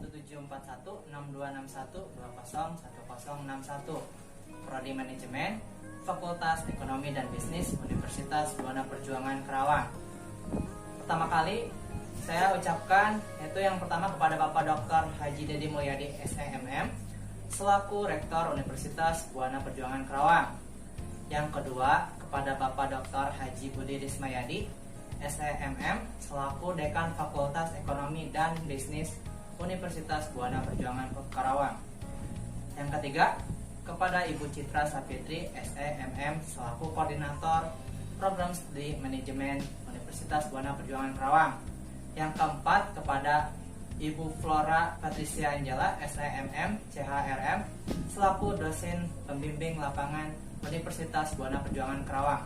1741626120101061 Prodi Manajemen Fakultas Ekonomi dan Bisnis Universitas Buana Perjuangan Karawang. Pertama kali saya ucapkan yaitu yang pertama kepada Bapak Dr. Haji Dedi Mulyadi SEMM selaku Rektor Universitas Buana Perjuangan Karawang. Yang kedua kepada Bapak Dr. Haji Budi Rismayadi SEMM selaku Dekan Fakultas Ekonomi dan Bisnis Universitas Buana Perjuangan Karawang. Yang ketiga kepada Ibu Citra Sapitri SEMM selaku Koordinator Program Studi Manajemen Universitas Buana Perjuangan Karawang. Yang keempat kepada Ibu Flora Patricia Angela SEMM CHRM selaku dosen pembimbing lapangan Universitas Buana Perjuangan Karawang.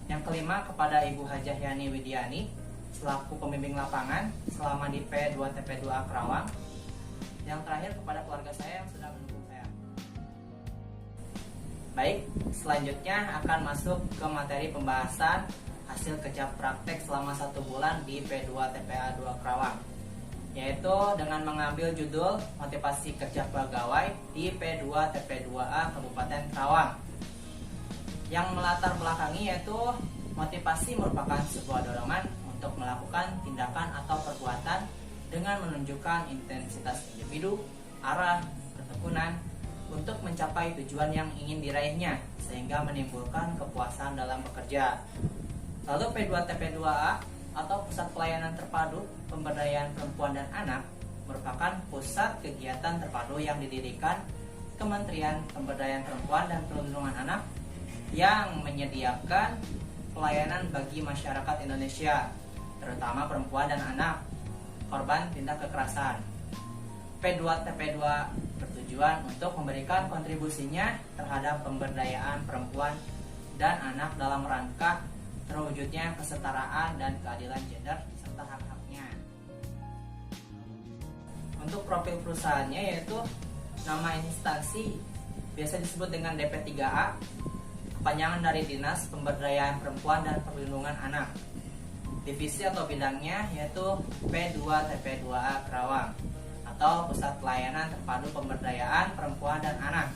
Yang kelima kepada Ibu Hajah Yani Widiani selaku pembimbing lapangan selama di P2TP2A Karawang. Yang terakhir kepada keluarga saya yang sudah mendukung saya. Baik, selanjutnya akan masuk ke materi pembahasan hasil kerja praktek selama 1 bulan di P2TPA 2 Karawang, yaitu dengan mengambil judul motivasi kerja pegawai di P2TP2A Kabupaten Karawang. Yang melatar belakangi yaitu motivasi merupakan sebuah dorongan untuk melakukan tindakan atau perbuatan dengan menunjukkan intensitas individu, arah, ketekunan untuk mencapai tujuan yang ingin diraihnya sehingga menimbulkan kepuasan dalam bekerja. Lalu P2TP2A atau Pusat Pelayanan Terpadu Pemberdayaan Perempuan dan Anak merupakan pusat kegiatan terpadu yang didirikan Kementerian Pemberdayaan Perempuan dan Perlindungan Anak yang menyediakan pelayanan bagi masyarakat Indonesia, terutama perempuan dan anak korban tindak kekerasan. P2TP2 bertujuan untuk memberikan kontribusinya terhadap pemberdayaan perempuan dan anak dalam rangka terwujudnya kesetaraan dan keadilan gender serta hak-haknya. Untuk profil perusahaannya yaitu nama instansi biasa disebut dengan DP3A, kepanjangan dari Dinas Pemberdayaan Perempuan dan Perlindungan Anak. Divisi atau bidangnya yaitu P2TP2A Karawang atau Pusat Pelayanan Terpadu Pemberdayaan Perempuan dan Anak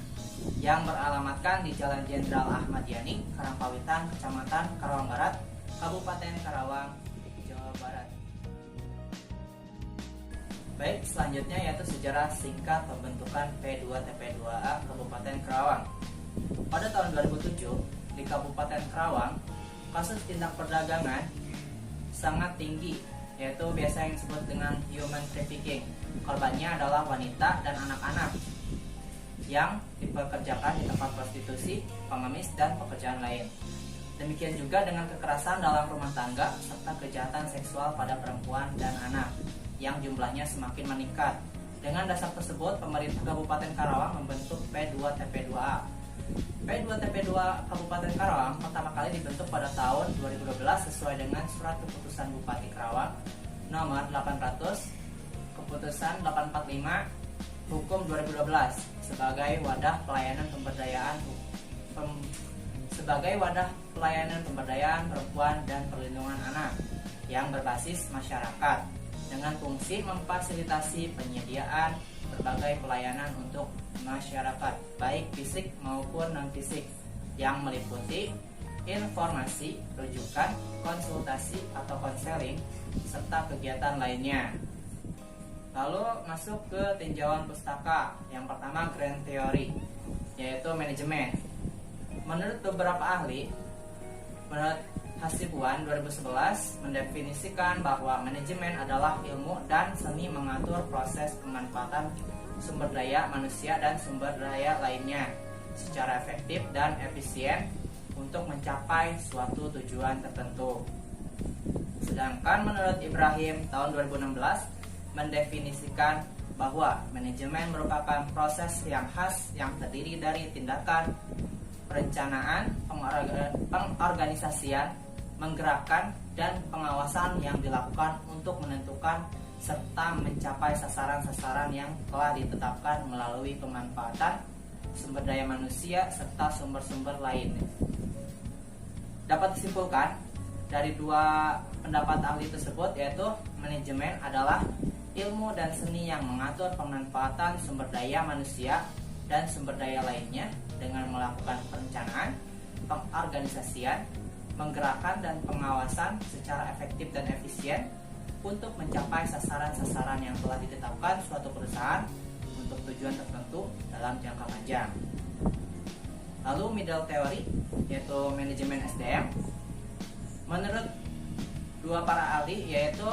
yang beralamatkan di Jalan Jenderal Ahmad Yani, Karangpawitan, Kecamatan Karawang Barat, Kabupaten Karawang, Jawa Barat. Baik, selanjutnya yaitu sejarah singkat pembentukan P2TP2A Kabupaten Karawang. Pada tahun 2007, di Kabupaten Karawang, kasus tindak perdagangan sangat tinggi, yaitu biasa yang disebut dengan human trafficking. Korbannya adalah wanita dan anak-anak yang dipekerjakan di tempat prostitusi, pengemis, dan pekerjaan lain. Demikian juga dengan kekerasan dalam rumah tangga serta kejahatan seksual pada perempuan dan anak yang jumlahnya semakin meningkat. Dengan dasar tersebut, pemerintah Kabupaten Karawang membentuk P2TP2A. P2TP2 Kabupaten Karawang pertama kali dibentuk pada tahun 2012 sesuai dengan Surat Keputusan Bupati Karawang nomor 800 Keputusan 845 Hukum 2012 sebagai wadah pelayanan pemberdayaan perempuan dan perlindungan anak yang berbasis masyarakat dengan fungsi memfasilitasi penyediaan berbagai pelayanan untuk masyarakat baik fisik maupun non fisik yang meliputi informasi, rujukan, konsultasi atau konseling serta kegiatan lainnya. Lalu masuk ke tinjauan pustaka. Yang pertama grand theory, yaitu manajemen. Menurut beberapa ahli, menurut Hasibuan 2011 mendefinisikan bahwa manajemen adalah ilmu dan seni mengatur proses pemanfaatan sumber daya manusia dan sumber daya lainnya secara efektif dan efisien untuk mencapai suatu tujuan tertentu. Sedangkan menurut Ibrahim tahun 2016 mendefinisikan bahwa manajemen merupakan proses yang khas yang terdiri dari tindakan, perencanaan, pengorganisasian, menggerakkan, dan pengawasan yang dilakukan untuk menentukan serta mencapai sasaran-sasaran yang telah ditetapkan melalui pemanfaatan sumber daya manusia serta sumber-sumber lain. Dapat disimpulkan dari dua pendapat ahli tersebut, yaitu manajemen adalah ilmu dan seni yang mengatur pemanfaatan sumber daya manusia dan sumber daya lainnya dengan melakukan perencanaan, pengorganisasian, menggerakkan dan pengawasan secara efektif dan efisien untuk mencapai sasaran-sasaran yang telah ditetapkan suatu perusahaan untuk tujuan tertentu dalam jangka panjang. Lalu middle theory, yaitu manajemen SDM. Menurut dua para ahli, yaitu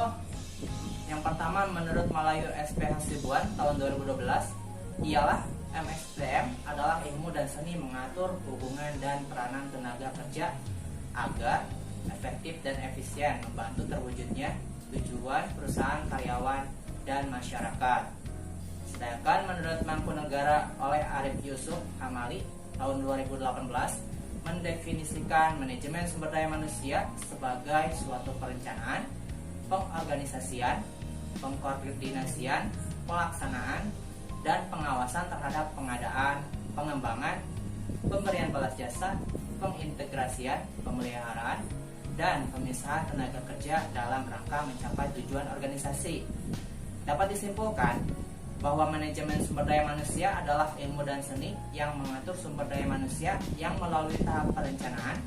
yang pertama menurut Malayu SP Hasibuan tahun 2012, ialah MSDM adalah ilmu dan seni mengatur hubungan dan peranan tenaga kerja agar efektif dan efisien membantu terwujudnya tujuan perusahaan, karyawan, dan masyarakat. Sedangkan menurut Mangkunegara oleh Arif Yusuf Amali tahun 2018 mendefinisikan manajemen sumber daya manusia sebagai suatu perencanaan, pengorganisasian, pengkoordinasian, pelaksanaan, dan pengawasan terhadap pengadaan, pengembangan, pemberian balas jasa, pengintegrasian, pemeliharaan, dan pemisahan tenaga kerja dalam rangka mencapai tujuan organisasi. Dapat disimpulkan bahwa manajemen sumber daya manusia adalah ilmu dan seni yang mengatur sumber daya manusia yang melalui tahap perencanaan,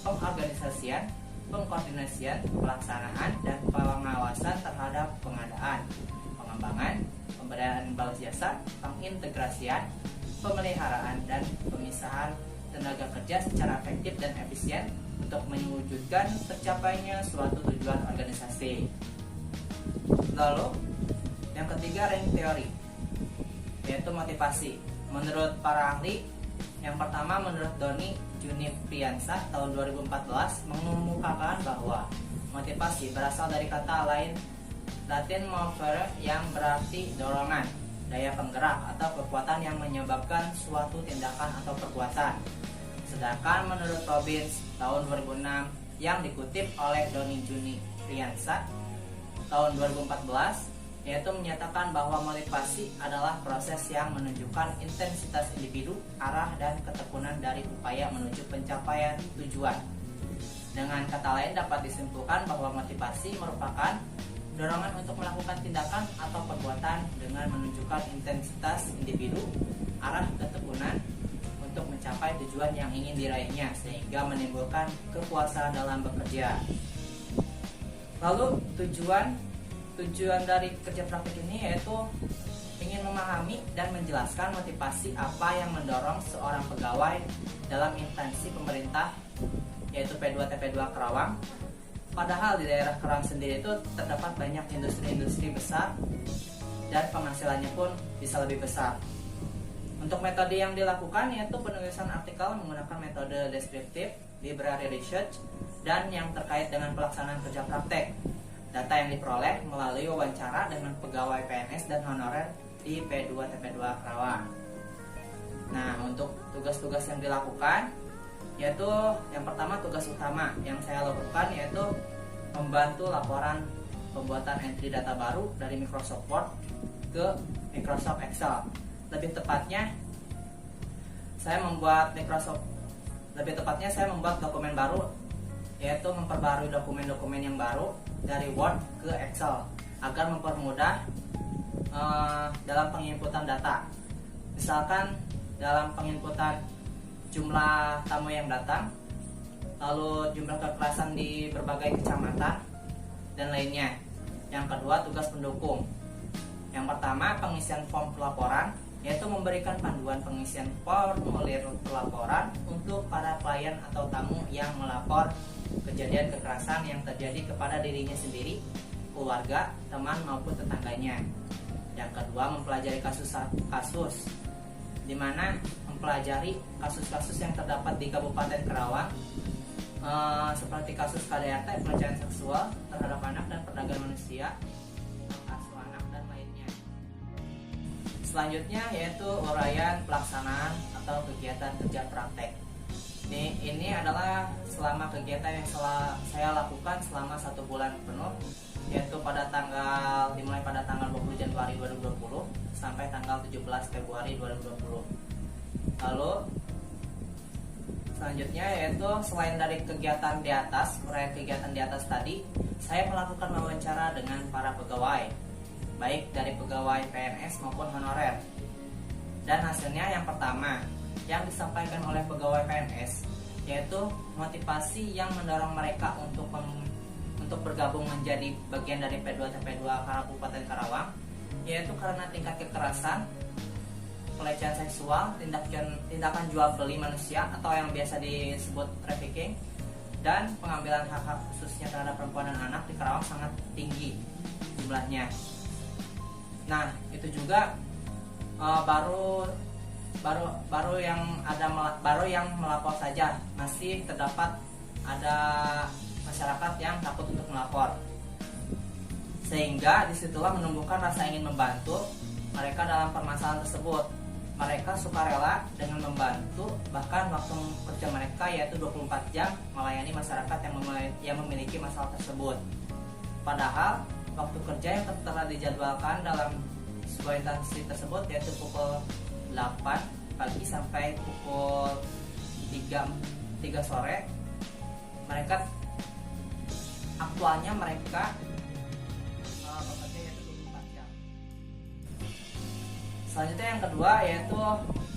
pengorganisasian, pengkoordinasian, pelaksanaan, dan pengawasan terhadap pengadaan, pengembangan, pemberian balas jasa, pengintegrasian, pemeliharaan, dan pemisahan tenaga kerja secara efektif dan efisien untuk mewujudkan tercapainya suatu tujuan organisasi. Lalu yang ketiga, ring teori, yaitu motivasi. Menurut para ahli, yang pertama menurut Doni Junipriansa tahun 2014 mengemukakan bahwa motivasi berasal dari kata lain Latin movere yang berarti dorongan, daya penggerak atau kekuatan yang menyebabkan suatu tindakan atau perbuatan. Sedangkan menurut Robbins tahun 2006 yang dikutip oleh Doni Junipriansa tahun 2014, yaitu menyatakan bahwa motivasi adalah proses yang menunjukkan intensitas individu, arah, dan ketekunan dari upaya menuju pencapaian tujuan. Dengan kata lain dapat disimpulkan bahwa motivasi merupakan dorongan untuk melakukan tindakan atau perbuatan dengan menunjukkan intensitas individu, arah, ketekunan untuk mencapai tujuan yang ingin diraihnya sehingga menimbulkan kepuasan dalam bekerja. Lalu tujuan dari kerja praktik ini yaitu ingin memahami dan menjelaskan motivasi apa yang mendorong seorang pegawai dalam instansi pemerintah yaitu P2 TP2 Karawang. Padahal di daerah Karawang sendiri itu terdapat banyak industri-industri besar dan penghasilannya pun bisa lebih besar. Untuk metode yang dilakukan yaitu penulisan artikel menggunakan metode deskriptif, library research, dan yang terkait dengan pelaksanaan kerja praktek. Data yang diperoleh melalui wawancara dengan pegawai PNS dan honorer di P2 TP2 Karawang. Nah, untuk tugas-tugas yang dilakukan yaitu yang pertama, tugas utama yang saya lakukan yaitu membantu laporan pembuatan entry data baru dari Microsoft Word ke Microsoft Excel. Lebih tepatnya saya membuat dokumen baru, yaitu memperbarui dokumen-dokumen yang baru dari Word ke Excel agar mempermudah dalam penginputan data. Misalkan dalam penginputan jumlah tamu yang datang, lalu jumlah kekerasan di berbagai kecamatan, dan lainnya. Yang kedua, tugas pendukung. Yang pertama, pengisian form pelaporan, yaitu memberikan panduan pengisian formulir pelaporan untuk para klien atau tamu yang melapor kejadian kekerasan yang terjadi kepada dirinya sendiri, keluarga, teman maupun tetangganya. Yang kedua, mempelajari kasus-kasus, di mana mempelajari kasus-kasus yang terdapat di Kabupaten Karawang, seperti kasus KDRT, pelecehan seksual terhadap anak dan perdagangan manusia, asuh anak, dan lainnya. Selanjutnya yaitu uraian pelaksanaan atau kegiatan kerja praktek. Ini adalah selama kegiatan yang saya lakukan selama 1 bulan penuh, yaitu dimulai pada tanggal 20 Januari 2020 sampai tanggal 17 Februari 2020. Lalu selanjutnya yaitu selain dari kegiatan di atas, uraian kegiatan di atas tadi, saya melakukan wawancara dengan para pegawai. baik dari pegawai PNS maupun honorer. Dan hasilnya yang pertama, yang disampaikan oleh pegawai PNS yaitu motivasi yang mendorong mereka untuk bergabung menjadi bagian dari P2TP2 Kabupaten Karawang, yaitu karena tingkat kekerasan, pelecehan seksual, tindakan jual beli manusia atau yang biasa disebut trafficking, dan pengambilan hak-hak khususnya terhadap perempuan dan anak di Karawang sangat tinggi jumlahnya. Nah, itu juga baru yang melapor saja, masih terdapat ada masyarakat yang takut untuk melapor, sehingga disitulah menumbuhkan rasa ingin membantu mereka dalam permasalahan tersebut. Mereka sukarela dengan membantu, bahkan waktu kerja mereka yaitu 24 jam melayani masyarakat yang memiliki masalah tersebut. Padahal waktu kerja yang telah dijadwalkan dalam sebuah instansi tersebut yaitu pukul 8 pagi sampai pukul 3 sore, aktualnya mereka bekerja yaitu 24 jam. Selanjutnya yang kedua yaitu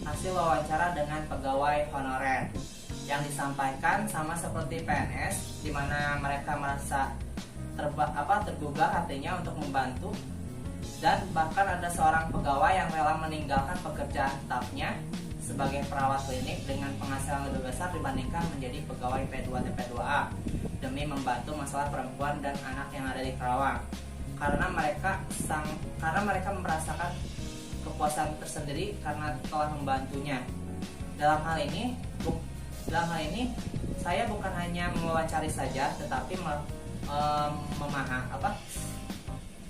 hasil wawancara dengan pegawai honorer yang disampaikan sama seperti PNS, di mana mereka merasa tergugah hatinya untuk membantu, dan bahkan ada seorang pegawai yang rela meninggalkan pekerjaan tetapnya sebagai perawat klinik dengan penghasilan lebih besar dibandingkan menjadi pegawai P2TP2A demi membantu masalah perempuan dan anak yang ada di Karawang, karena mereka merasakan kepuasan tersendiri karena telah membantunya. Dalam hal ini saya bukan hanya mewawancari saja, tetapi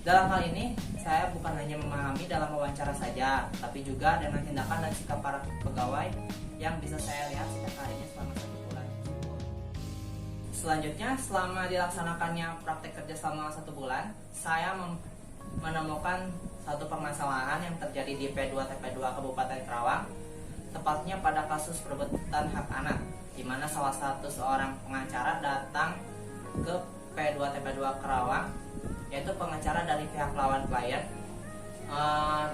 dalam hal ini saya bukan hanya memahami dalam wawancara saja, tapi juga dengan tindakan dan sikap para pegawai yang bisa saya lihat setiap harinya selama 1 bulan. Selanjutnya, selama dilaksanakannya praktek kerja selama 1 bulan, saya menemukan satu permasalahan yang terjadi di P2TP2 Kabupaten Karawang, tepatnya pada kasus perebutan hak anak, di mana salah satu seorang pengacara datang ke P2TP2 Karawang, yaitu pengacara dari pihak lawan klien.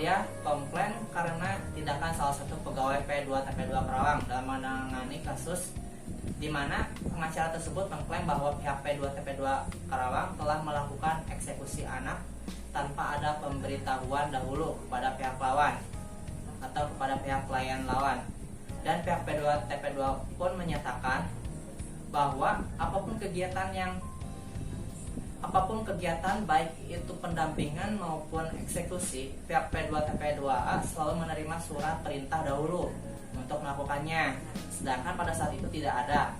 Dia komplain karena tindakan salah satu pegawai P2TP2 Karawang dalam menangani kasus, di mana pengacara tersebut mengklaim bahwa pihak P2TP2 Karawang telah melakukan eksekusi anak tanpa ada pemberitahuan dahulu kepada pihak lawan atau kepada pihak klien lawan. Dan pihak P2TP2 pun menyatakan bahwa apapun kegiatan baik itu pendampingan maupun eksekusi, pihak P2TP2A selalu menerima surat perintah dahulu untuk melakukannya. Sedangkan pada saat itu tidak ada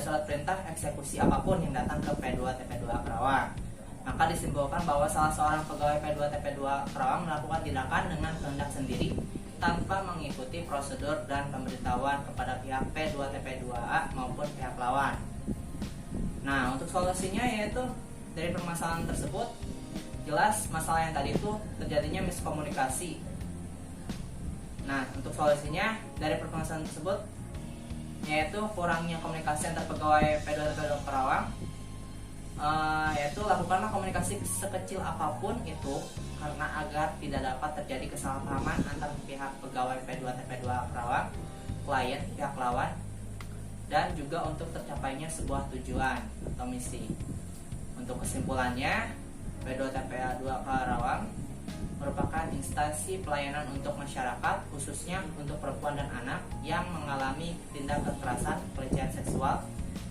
surat perintah eksekusi apapun yang datang ke P2TP2 Karawang. Maka disimpulkan bahwa salah seorang pegawai P2TP2 Karawang melakukan tindakan dengan kehendak sendiri tanpa mengikuti prosedur dan pemberitahuan kepada pihak P2TP2A maupun pihak lawan. Nah, untuk solusinya yaitu dari permasalahan tersebut, jelas masalah yang tadi itu terjadinya miskomunikasi. Nah, untuk solusinya dari permasalahan tersebut yaitu kurangnya komunikasi antar pegawai P2TP2 Karawang, yaitu lakukanlah komunikasi sekecil apapun itu, karena agar tidak dapat terjadi kesalahpahaman antar pihak pegawai P2TP2 Karawang, klien, pihak lawan, dan juga untuk tercapainya sebuah tujuan atau misi. Untuk kesimpulannya, P2TP2 Karawang merupakan instansi pelayanan untuk masyarakat, khususnya untuk perempuan dan anak yang mengalami tindak kekerasan, pelecehan seksual,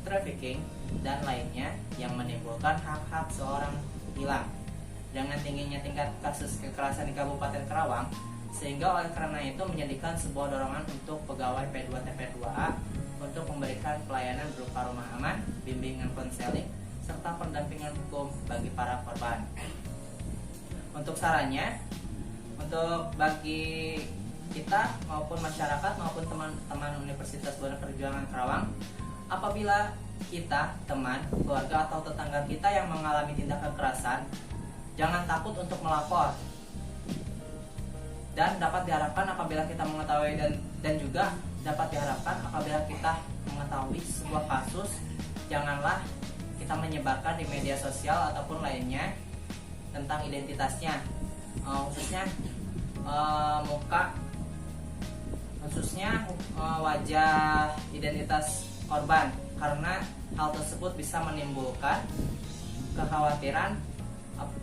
trafficking, dan lainnya yang menimbulkan hak-hak seorang hilang. Dengan tingginya tingkat kasus kekerasan di Kabupaten Karawang, sehingga oleh karena itu menjadikan sebuah dorongan untuk pegawai P2TP2A untuk memberikan pelayanan berupa rumah aman, bimbingan konseling, serta pendampingan hukum bagi para korban. Untuk sarannya, untuk bagi kita maupun masyarakat maupun teman-teman Universitas Buana Perjuangan Karawang, apabila kita, teman, keluarga atau tetangga kita yang mengalami tindak kekerasan, jangan takut untuk melapor. Dan dapat diharapkan apabila kita mengetahui dan juga dapat diharapkan apabila kita mengetahui sebuah kasus, janganlah kita menyebarkan di media sosial ataupun lainnya, tentang identitasnya, khususnya muka, khususnya wajah identitas korban, karena hal tersebut bisa menimbulkan kekhawatiran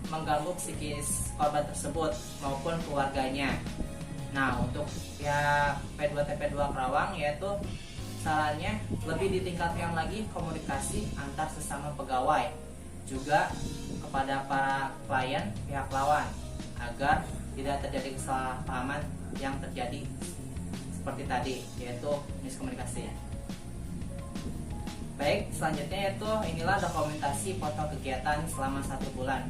mengganggu psikis korban tersebut maupun keluarganya. Nah, untuk pihak P2TP2 Karawang, yaitu sarannya lebih ditingkatkan lagi komunikasi antar sesama pegawai, juga kepada para klien pihak lawan, agar tidak terjadi kesalahpahaman yang terjadi seperti tadi, yaitu miskomunikasi. Baik, selanjutnya yaitu inilah dokumentasi foto kegiatan selama 1 bulan.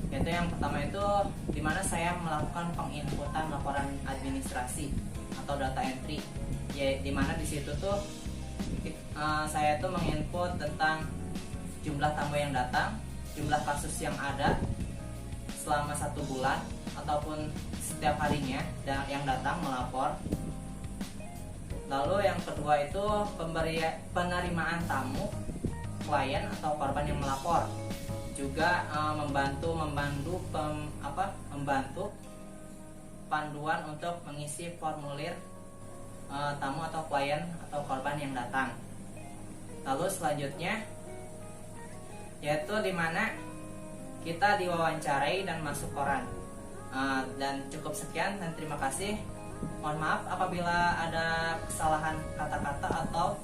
Yaitu yang pertama itu dimana saya melakukan penginputan laporan administrasi atau data entry, ya dimana di situ tuh saya tuh menginput tentang jumlah tamu yang datang, jumlah kasus yang ada selama 1 bulan ataupun setiap harinya dan yang datang melapor. Lalu yang kedua itu penerimaan tamu, klien atau korban yang melapor, juga membantu panduan untuk mengisi formulir tamu atau klien atau korban yang datang. Lalu selanjutnya yaitu dimana kita diwawancarai dan masuk koran. Dan cukup sekian dan terima kasih. Mohon maaf apabila ada kesalahan kata-kata atau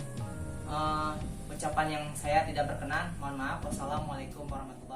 ucapan yang saya tidak berkenan. Mohon maaf. Wassalamualaikum warahmatullahi wabarakatuh.